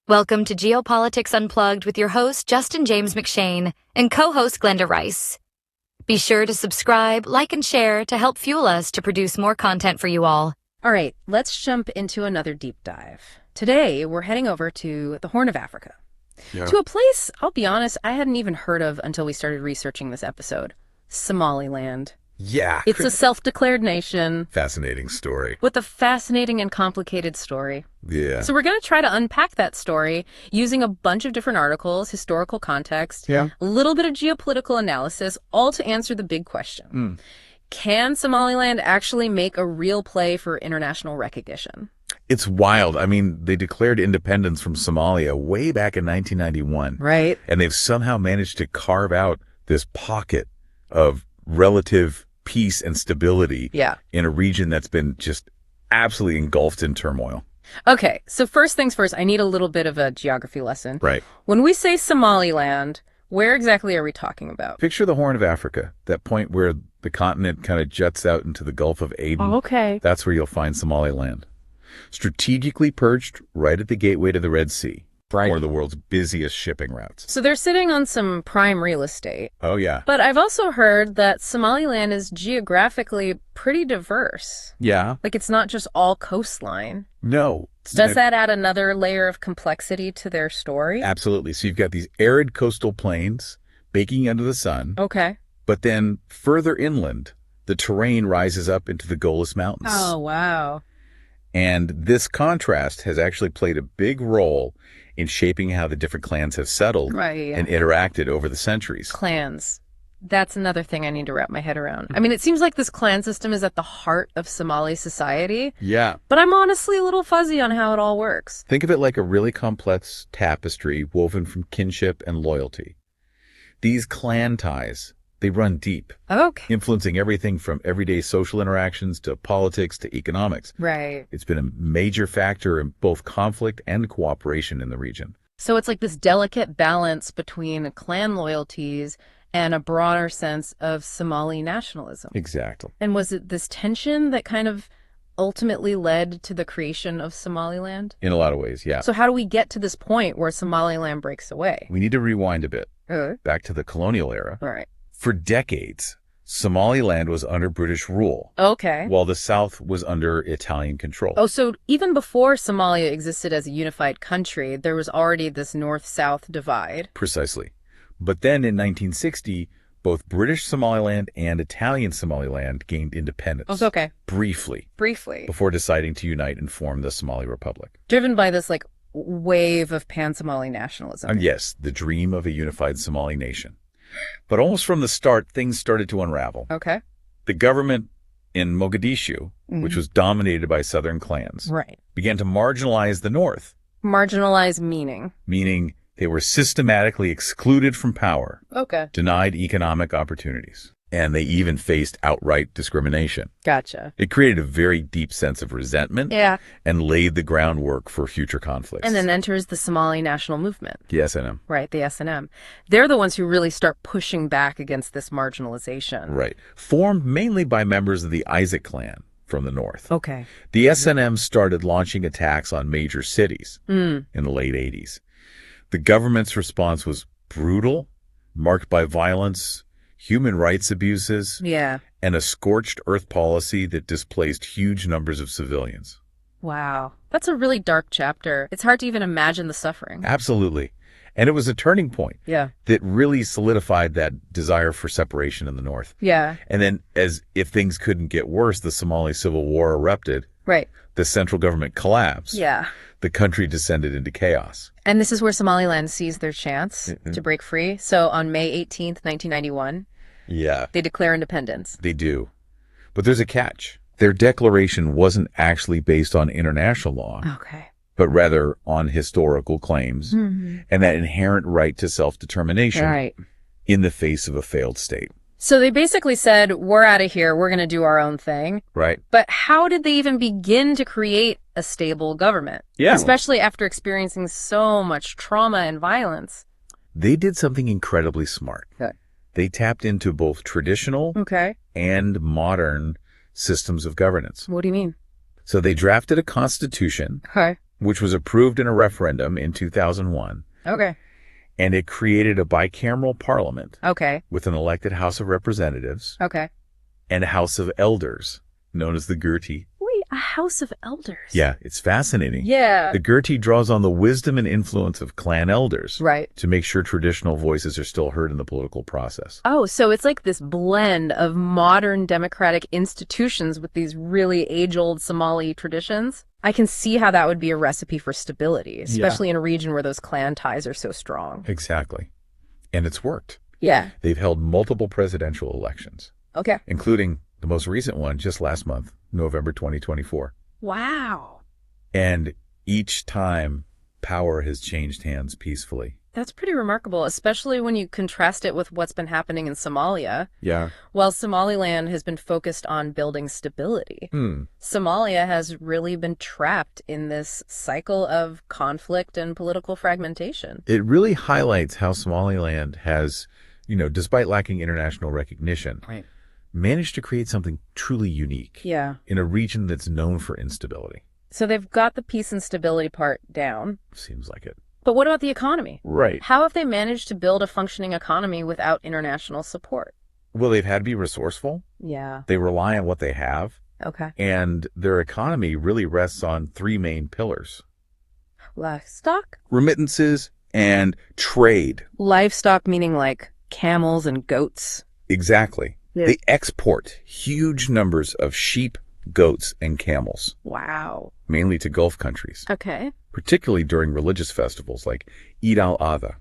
Welcome to Geopolitics Unplugged with your host, Justin James McShane, and co-host Glenda Rice. Be sure to subscribe, like, and share to help fuel us to produce more content for you all. All right, let's jump into another deep dive. Today, we're heading over to the Horn of Africa. To a place, I'll be honest, I hadn't even heard of until we started researching this episode. Somaliland. Yeah. It's a self-declared nation. Fascinating story. With a fascinating and complicated story. Yeah. So we're going to try to unpack that story using a bunch of different articles, historical context, a little bit of geopolitical analysis, all to answer the big question. Can Somaliland actually make a real play for international recognition? It's wild. I mean, they declared independence from Somalia way back in 1991. Right. And they've somehow managed to carve out this pocket of relative peace and stability in a region that's been just absolutely engulfed in turmoil. Okay, so first things first, I need a little bit of a geography lesson. Right. When we say Somaliland, where exactly are we talking about? Picture the Horn of Africa, that point where the continent kind of juts out into the Gulf of Aden. Oh, okay. That's where you'll find Somaliland. Strategically perched right at the gateway to the Red Sea. Right. One of the world's busiest shipping routes. So they're sitting on some prime real estate. Oh, yeah. But I've also heard that Somaliland is geographically pretty diverse. Yeah. Like it's not just all coastline. No. Does that add another layer of complexity to their story? Absolutely. So you've got these arid coastal plains baking under the sun. Okay. But then further inland, the terrain rises up into the Golis Mountains. Oh, wow. And this contrast has actually played a big role in shaping how the different clans have settled and interacted over the centuries. Clans. That's another thing I need to wrap my head around. I mean, it seems like this clan system is at the heart of Somali society. Yeah. But I'm honestly a little fuzzy on how it all works. Think of it like a really complex tapestry woven from kinship and loyalty. These clan ties, they run deep, influencing everything from everyday social interactions to politics to economics. Right. It's been a major factor in both conflict and cooperation in the region. So it's like this delicate balance between clan loyalties and a broader sense of Somali nationalism. Exactly. And was it this tension that kind of ultimately led to the creation of Somaliland? In a lot of ways, yeah. So how do we get to this point where Somaliland breaks away? We need to rewind a bit, back to the colonial era. All right. For decades, Somaliland was under British rule. Okay. While the South was under Italian control. Oh, so even before Somalia existed as a unified country, there was already this north-south divide. Precisely. But then in 1960, both British Somaliland and Italian Somaliland gained independence. Oh, okay. Briefly. Before deciding to unite and form the Somali Republic. Driven by this, like, wave of pan-Somali nationalism. And yes, the dream of a unified Somali nation. But almost from the start, things started to unravel. Okay. The government in Mogadishu, which was dominated by southern clans, began to marginalize the north. Marginalize meaning? Meaning they were systematically excluded from power. Okay. Denied economic opportunities. And they even faced outright discrimination. Gotcha. It created a very deep sense of resentment and laid the groundwork for future conflicts. And then enters the Somali National Movement. The SNM. Right, the SNM. They're the ones who really start pushing back against this marginalization. Right. Formed mainly by members of the Isaac clan from the north. Okay. The SNM started launching attacks on major cities in the late 80s. The government's response was brutal, marked by violence, human rights abuses, and a scorched earth policy that displaced huge numbers of civilians. Wow. That's a really dark chapter. It's hard to even imagine the suffering. Absolutely. And it was a turning point that really solidified that desire for separation in the north. Yeah. And then as if things couldn't get worse, the Somali Civil War erupted. Right. The central government collapsed. Yeah. The country descended into chaos. And this is where Somaliland sees their chance to break free. So on May 18th, 1991, they declare independence. They do. But there's a catch. Their declaration wasn't actually based on international law, but rather on historical claims and that inherent right to self-determination in the face of a failed state. So they basically said, we're out of here. We're going to do our own thing. Right. But how did they even begin to create a stable government? Yeah. Especially after experiencing so much trauma and violence. They did something incredibly smart. Okay. They tapped into both traditional and modern systems of governance. What do you mean? So they drafted a constitution which was approved in a referendum in 2001. Okay. And it created a bicameral parliament. Okay. With an elected House of Representatives. Okay. And a House of Elders, known as the Gertie. Wait, a House of Elders? Yeah, it's fascinating. Yeah. The Gertie draws on the wisdom and influence of clan elders. Right. To make sure traditional voices are still heard in the political process. Oh, so it's like this blend of modern democratic institutions with these really age-old Somali traditions. I can see how that would be a recipe for stability, especially in a region where those clan ties are so strong. Exactly. And it's worked. Yeah. They've held multiple presidential elections. Okay. Including the most recent one just last month, November 2024. Wow. And each time, power has changed hands peacefully. That's pretty remarkable, especially when you contrast it with what's been happening in Somalia. Yeah. While Somaliland has been focused on building stability, Somalia has really been trapped in this cycle of conflict and political fragmentation. It really highlights how Somaliland has, despite lacking international recognition, managed to create something truly unique in a region that's known for instability. So they've got the peace and stability part down. Seems like it. But what about the economy? Right. How have they managed to build a functioning economy without international support? Well, they've had to be resourceful. Yeah. They rely on what they have. Okay. And their economy really rests on three main pillars. Livestock? Remittances and trade. Livestock meaning like camels and goats? Exactly. Yeah. They export huge numbers of sheep, goats, and camels. Wow. Mainly to Gulf countries. Okay. Particularly during religious festivals like Eid al-Adha.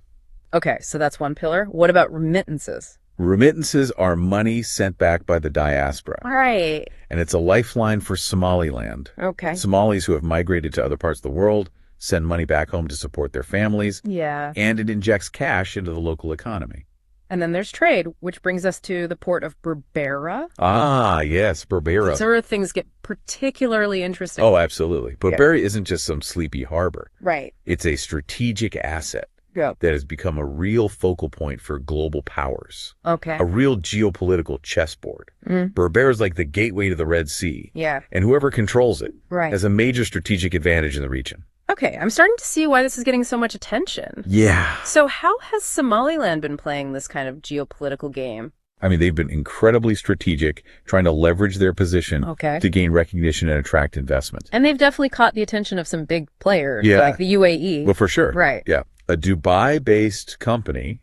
Okay, so that's one pillar. What about remittances? Remittances are money sent back by the diaspora. Right. And it's a lifeline for Somaliland. Okay. Somalis who have migrated to other parts of the world send money back home to support their families. Yeah. And it injects cash into the local economy. And then there's trade, which brings us to the port of Berbera. Ah, yes, Berbera. That's where things get particularly interesting. Oh, absolutely. Berbera isn't just some sleepy harbor. Right. It's a strategic asset that has become a real focal point for global powers. Okay. A real geopolitical chessboard. Berbera is like the gateway to the Red Sea. Yeah. And whoever controls it Right. has a major strategic advantage in the region. Okay, I'm starting to see why this is getting so much attention. Yeah. So how has Somaliland been playing this kind of geopolitical game? I mean, they've been incredibly strategic, trying to leverage their position to gain recognition and attract investment. And they've definitely caught the attention of some big players, like the UAE. Well, for sure. Right. Yeah. A Dubai-based company,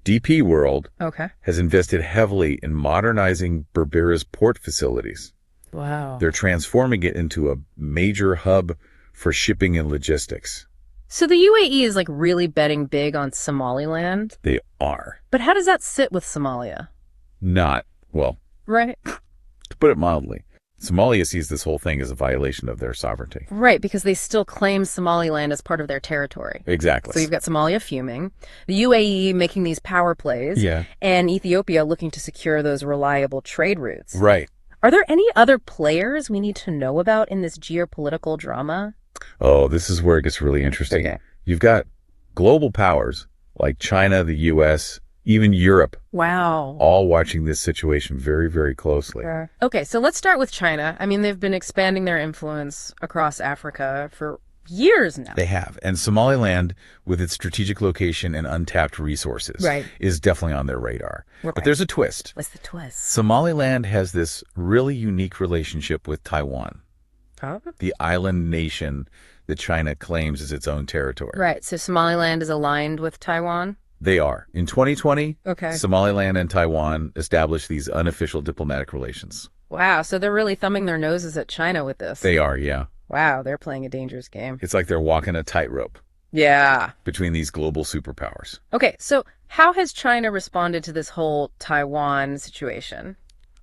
DP World, has invested heavily in modernizing Berbera's port facilities. Wow. They're transforming it into a major hub for shipping and logistics. So the UAE is like really betting big on Somaliland? They are. But how does that sit with Somalia? Not, well, Right. to put it mildly, Somalia sees this whole thing as a violation of their sovereignty. Right, because they still claim Somaliland as part of their territory. Exactly. So you've got Somalia fuming, the UAE making these power plays, and Ethiopia looking to secure those reliable trade routes. Right. Are there any other players we need to know about in this geopolitical drama? Oh, this is where it gets really interesting. Okay. You've got global powers like China, the U.S., even Europe. Wow. All watching this situation very, very closely. Okay, so let's start with China. I mean, they've been expanding their influence across Africa for years now. They have. And Somaliland, with its strategic location and untapped resources, is definitely on their radar. But there's a twist. What's the twist? Somaliland has this really unique relationship with Taiwan, the island nation that China claims as its own territory. Right, so Somaliland is aligned with Taiwan? They are. In 2020, Okay. Somaliland and Taiwan established these unofficial diplomatic relations. Wow, so they're really thumbing their noses at China with this. They are, yeah. Wow, they're playing a dangerous game. It's like they're walking a tightrope. Yeah. Between these global superpowers. Okay, so how has China responded to this whole Taiwan situation?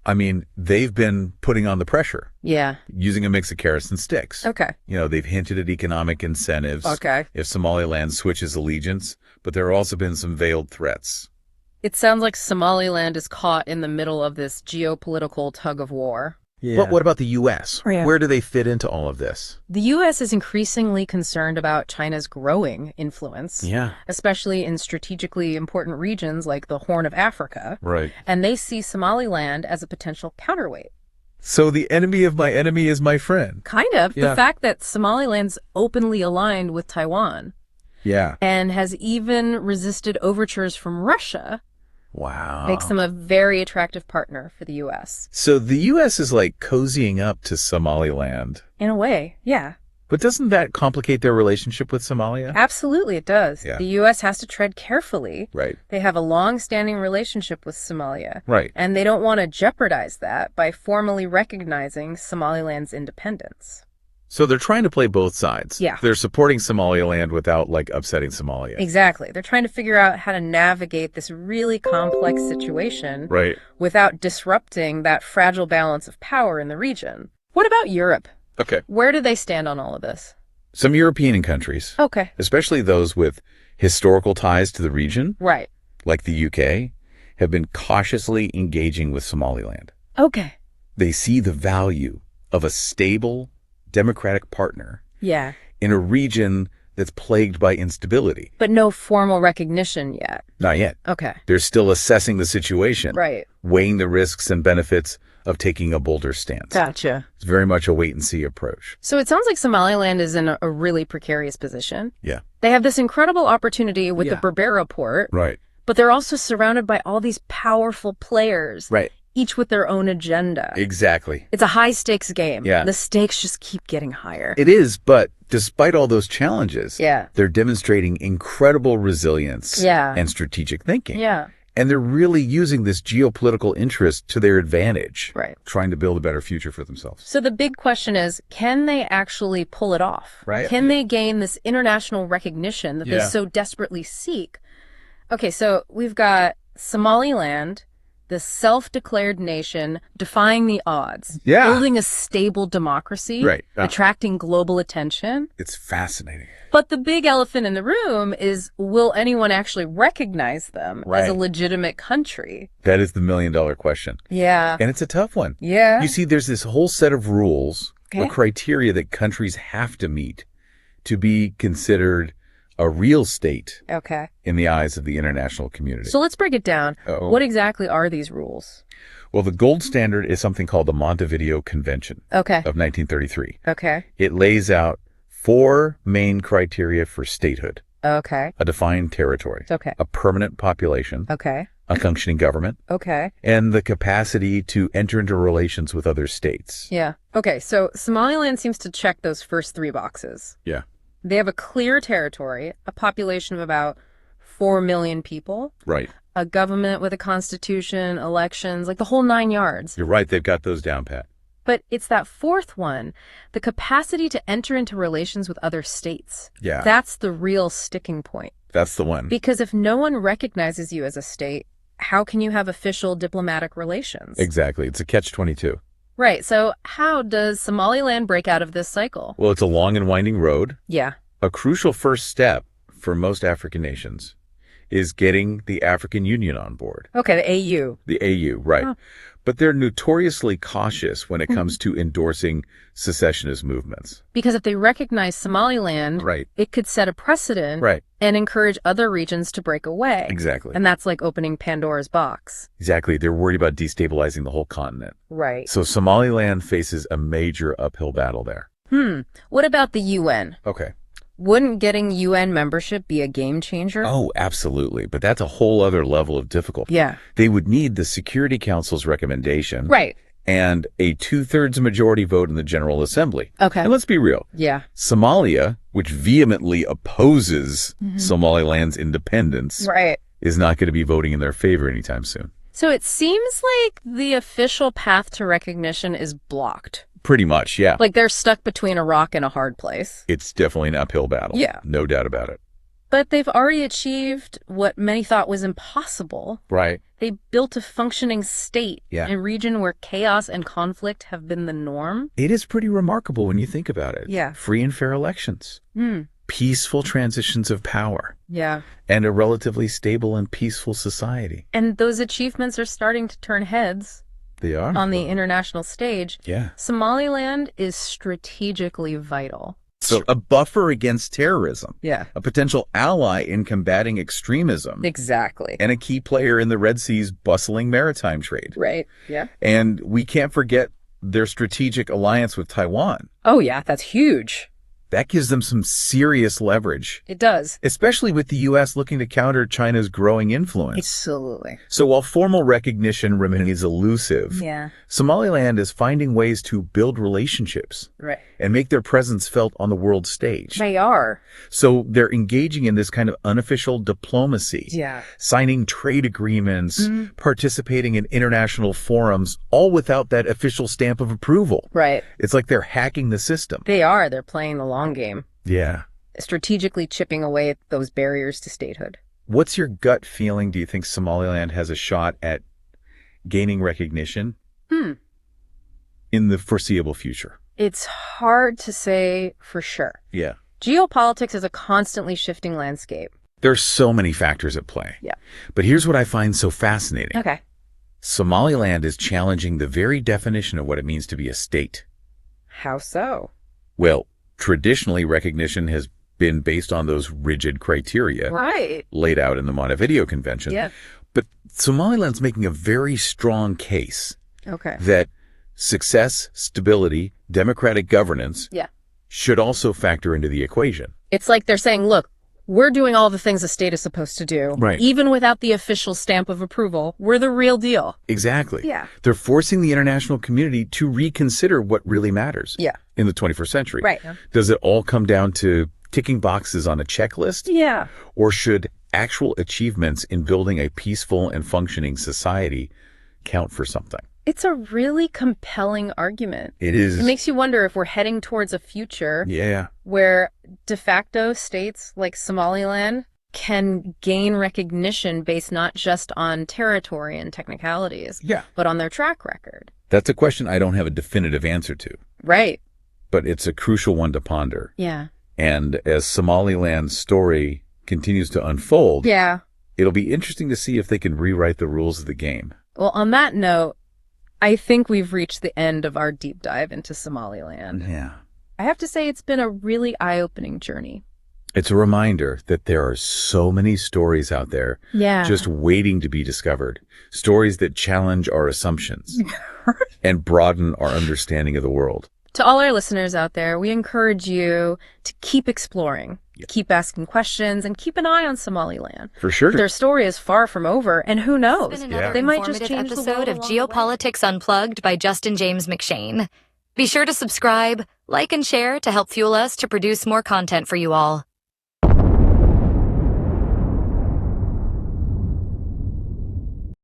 I mean, they've been putting on the pressure. Yeah. Using a mix of carrots and sticks. Okay. You know, they've hinted at economic incentives. Okay. If Somaliland switches allegiance, but there have also been some veiled threats. It sounds like Somaliland is caught in the middle of this geopolitical tug of war. Yeah. But what about the U.S.? Yeah. Where do they fit into all of this? The U.S. is increasingly concerned about China's growing influence. Yeah. Especially in strategically important regions like the Horn of Africa. Right. And they see Somaliland as a potential counterweight. So the enemy of my enemy is my friend. Kind of. Yeah. The fact that Somaliland's openly aligned with Taiwan. Yeah. And has even resisted overtures from Russia. Wow. Makes them a very attractive partner for the U.S. So the U.S. is like cozying up to Somaliland. In a way, yeah. But doesn't that complicate their relationship with Somalia? Absolutely, it does. Yeah. The U.S. has to tread carefully. Right. They have a long-standing relationship with Somalia. Right. And they don't want to jeopardize that by formally recognizing Somaliland's independence. So they're trying to play both sides. Yeah. They're supporting Somaliland without, like, upsetting Somalia. Exactly. They're trying to figure out how to navigate this really complex situation Right. without disrupting that fragile balance of power in the region. What about Europe? Okay. Where do they stand on all of this? Some European countries, Okay. especially those with historical ties to the region, Right. like the UK, have been cautiously engaging with Somaliland. Okay. They see the value of a stable, democratic partner Yeah. in a region that's plagued by instability. But no formal recognition yet. Not yet. Okay. They're still assessing the situation, Right. weighing the risks and benefits of taking a bolder stance. Gotcha. It's very much a wait-and-see approach. So it sounds like Somaliland is in a really precarious position. Yeah. They have this incredible opportunity with Yeah. the Berbera port, Right. but they're also surrounded by all these powerful players, Right. each with their own agenda. Exactly. It's a high-stakes game. Yeah. The stakes just keep getting higher. It is, but despite all those challenges, Yeah. they're demonstrating incredible resilience Yeah. and strategic thinking. Yeah. And they're really using this geopolitical interest to their advantage, Right. trying to build a better future for themselves. So the big question is, can they actually pull it off? Right. Can they gain this international recognition that they Yeah. so desperately seek? Okay, so we've got Somaliland, the self-declared nation, defying the odds, Yeah. building a stable democracy, Right. attracting global attention. It's fascinating. But the big elephant in the room is, will anyone actually recognize them as a Right. legitimate country? That is the million-dollar question. Yeah. And it's a tough one. Yeah. You see, there's this whole set of rules or Okay. criteria that countries have to meet to be considered a real state Okay. in the eyes of the international community. So let's break it down. Uh-oh. What exactly are these rules? Well, the gold standard is something called the Montevideo Convention Okay. of 1933. Okay. It lays out 4 main criteria for statehood: Okay. a defined territory, Okay. a permanent population, Okay. a functioning government, Okay. and the capacity to enter into relations with other states. Yeah. Okay. So Somaliland seems to check those first 3 boxes. Yeah. They have a clear territory, a population of about 4 million people, Right. a government with a constitution, elections, like the whole 9 yards. You're right. They've got those down pat. But it's that 4th one, the capacity to enter into relations with other states. Yeah. That's the real sticking point. That's the one. Because if no one recognizes you as a state, how can you have official diplomatic relations? Exactly. It's a catch-22. Right. So how does Somaliland break out of this cycle? Well, it's a long and winding road. Yeah. A crucial first step for most African nations is getting the African Union on board. Okay, the AU. The AU, right. Oh. But they're notoriously cautious when it comes to endorsing secessionist movements. Because if they recognize Somaliland, Right. it could set a precedent Right. and encourage other regions to break away. Exactly. And that's like opening Pandora's box. Exactly. They're worried about destabilizing the whole continent. Right. So Somaliland faces a major uphill battle there. What about the UN? Okay. Wouldn't getting UN membership be a game changer? Oh, absolutely. But that's a whole other level of difficulty. Yeah. They would need the Security Council's recommendation. Right. And a 2/3 majority vote in the General Assembly. Okay. And let's be real. Yeah. Somalia, which vehemently opposes Somaliland's independence, Right. is not going to be voting in their favor anytime soon. So it seems like the official path to recognition is blocked. Pretty much, yeah. Like they're stuck between a rock and a hard place. It's definitely an uphill battle. Yeah. No doubt about it. But they've already achieved what many thought was impossible. Right. They built a functioning state Yeah. in a region where chaos and conflict have been the norm. It is pretty remarkable when you think about it. Yeah. Free and fair elections. Peaceful transitions of power. Yeah. And a relatively stable and peaceful society. And those achievements are starting to turn heads They are. on the international stage. Yeah. Somaliland is strategically vital. So a buffer against terrorism. Yeah. A potential ally in combating extremism. Exactly. And a key player in the Red Sea's bustling maritime trade. Right. Yeah. And we can't forget their strategic alliance with Taiwan. Oh, yeah, that's huge. That gives them some serious leverage. It does. Especially with the U.S. looking to counter China's growing influence. Absolutely. So while formal recognition remains elusive, Somaliland is finding ways to build relationships and make their presence felt on the world stage. They are. So they're engaging in this kind of unofficial diplomacy, signing trade agreements, participating in international forums, all without that official stamp of approval. Right. It's like they're hacking the system. They are. They're playing the long game. Yeah. Strategically chipping away at those barriers to statehood. What's your gut feeling? Do you think Somaliland has a shot at gaining recognition in the foreseeable future? It's hard to say for sure. Yeah. Geopolitics is a constantly shifting landscape. There's so many factors at play. Yeah. But here's what I find so fascinating. Okay. Somaliland is challenging the very definition of what it means to be a state. How so? Well, traditionally, recognition has been based on those rigid criteria laid out in the Montevideo Convention. Yeah. But Somaliland's making a very strong case that success, stability, democratic governance should also factor into the equation. It's like they're saying, look, we're doing all the things a state is supposed to do. Right. Even without the official stamp of approval, we're the real deal. Exactly. Yeah. They're forcing the international community to reconsider what really matters in the 21st century. Right. Does it all come down to ticking boxes on a checklist? Yeah. Or should actual achievements in building a peaceful and functioning society count for something? It's a really compelling argument. It is. It makes you wonder if we're heading towards a future where de facto states like Somaliland can gain recognition based not just on territory and technicalities, but on their track record. That's a question I don't have a definitive answer to. Right. But it's a crucial one to ponder. Yeah. And as Somaliland's story continues to unfold, it'll be interesting to see if they can rewrite the rules of the game. Well, on that note, I think we've reached the end of our deep dive into Somaliland. Yeah. I have to say it's been a really eye-opening journey. It's a reminder that there are so many stories out there just waiting to be discovered. Stories that challenge our assumptions and broaden our understanding of the world. To all our listeners out there, we encourage you to keep exploring, keep asking questions, and keep an eye on Somaliland. For sure. Their story is far from over, and who knows? They might just change the world episode of Geopolitics Unplugged by Justin James McShane. Be sure to subscribe, like, and share to help fuel us to produce more content for you all.